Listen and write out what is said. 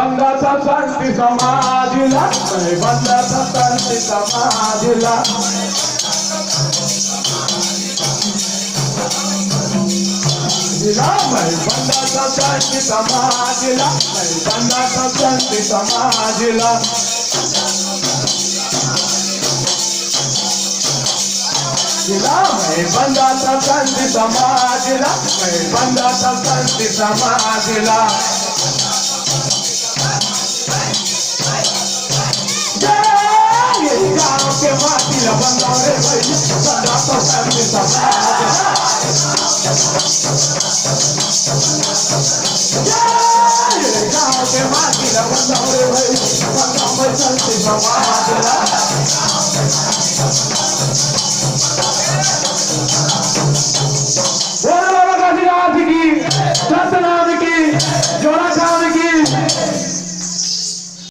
बंदाचा शांती समाजला नाही बंदाचा शांती समाजला मैं बंदाचा शांती समाजला मैं बंदाचा शांती समाजला मैं बंदाचा शांती समाजला मैं बंदाचा शांती समाजला गाँव के माटीला बंदारे भाई बंदाचा शांती समाजला गाँव के माटीला बंदारे भाई बंदाचा शांती समाजला